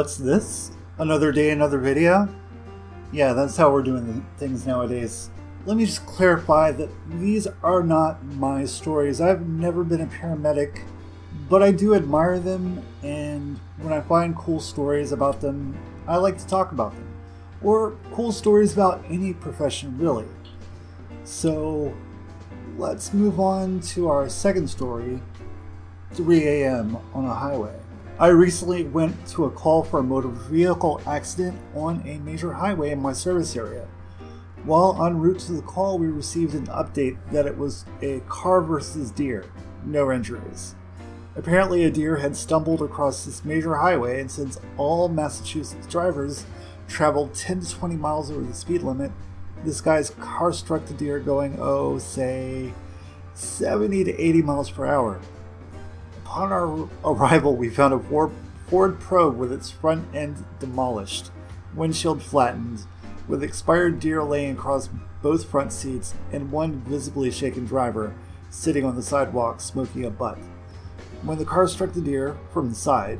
What's this? Another day, another video? Yeah, that's how we're doing things nowadays. Let me just clarify that these are not my stories. I've never been a paramedic, but I do admire them, and when I find cool stories about them, I like to talk about them. Or cool stories about any profession, really. So, let's move on to our second story, 3 a.m. on a highway. I recently went to a call for a motor vehicle accident on a major highway in my service area. While en route to the call, we received an update that it was a car versus deer, no injuries. Apparently a deer had stumbled across this major highway, and since all Massachusetts drivers traveled 10 to 20 miles over the speed limit, this guy's car struck the deer going, say 70 to 80 miles per hour. Upon our arrival, we found a Ford Probe with its front end demolished, windshield flattened, with expired deer laying across both front seats, and one visibly shaken driver sitting on the sidewalk smoking a butt. When the car struck the deer from the side,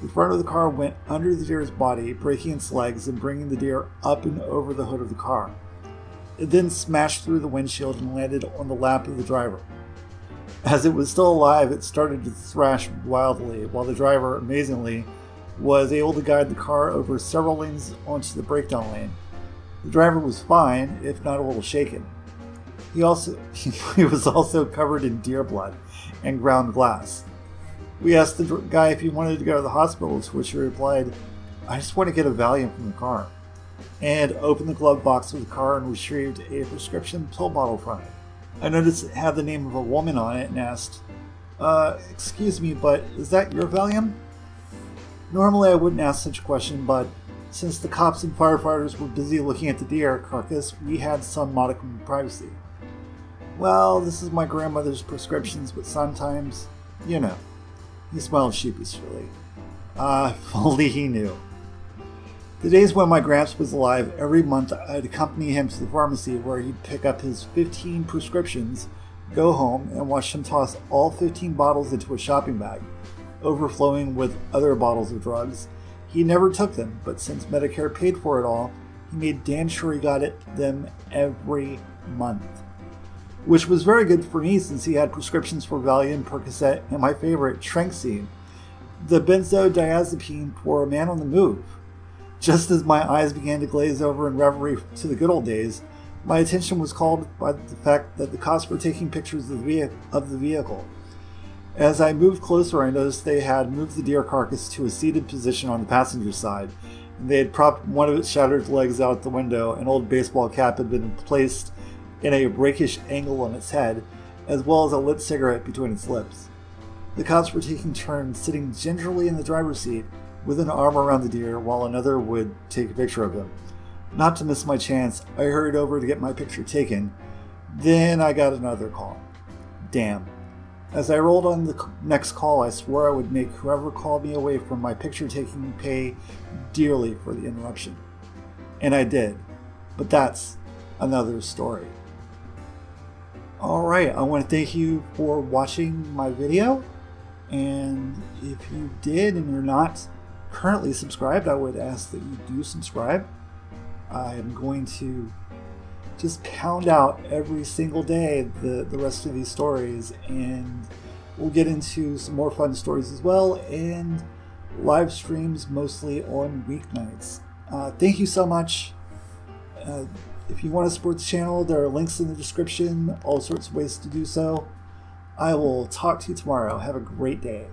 the front of the car went under the deer's body, breaking its legs and bringing the deer up and over the hood of the car. It then smashed through the windshield and landed on the lap of the driver. As it was still alive, it started to thrash wildly, while the driver, amazingly, was able to guide the car over several lanes onto the breakdown lane. The driver was fine, if not a little shaken. He was also covered in deer blood and ground glass. We asked the guy if he wanted to go to the hospital, to which he replied, "I just want to get a Valium from the car," and opened the glove box of the car and retrieved a prescription pill bottle from it. I noticed it had the name of a woman on it and asked, "Excuse me, but is that your Valium?" Normally I wouldn't ask such a question, but since the cops and firefighters were busy looking at the deer carcass, we had some modicum of privacy. "Well, this is my grandmother's prescriptions, but sometimes, you know." He smiled sheepishly. If only he knew. The days when my Gramps was alive, every month I'd accompany him to the pharmacy where he'd pick up his 15 prescriptions, go home, and watch him toss all 15 bottles into a shopping bag, overflowing with other bottles of drugs. He never took them, but since Medicare paid for it all, he made damn sure he got them every month. Which was very good for me since he had prescriptions for Valium, Percocet, and my favorite, Trenxene, the benzodiazepine for a man on the move. Just as my eyes began to glaze over in reverie to the good old days, my attention was called by the fact that the cops were taking pictures of the vehicle. As I moved closer, I noticed they had moved the deer carcass to a seated position on the passenger side, and they had propped one of its shattered legs out the window. An old baseball cap had been placed in a rakish angle on its head, as well as a lit cigarette between its lips. The cops were taking turns sitting gingerly in the driver's seat, with an arm around the deer while another would take a picture of him. Not to miss my chance, I hurried over to get my picture taken. Then I got another call. Damn. As I rolled on the next call, I swore I would make whoever called me away from my picture taking pay dearly for the interruption. And I did. But that's another story. Alright, I want to thank you for watching my video. And if you did and you're not currently subscribed, I would ask that you do subscribe. I'm going to just pound out every single day the rest of these stories, and we'll get into some more fun stories as well, and live streams mostly on weeknights. Thank you so much. If you want to support the channel, there are links in the description, all sorts of ways to do so. I will talk to you tomorrow. Have a great day.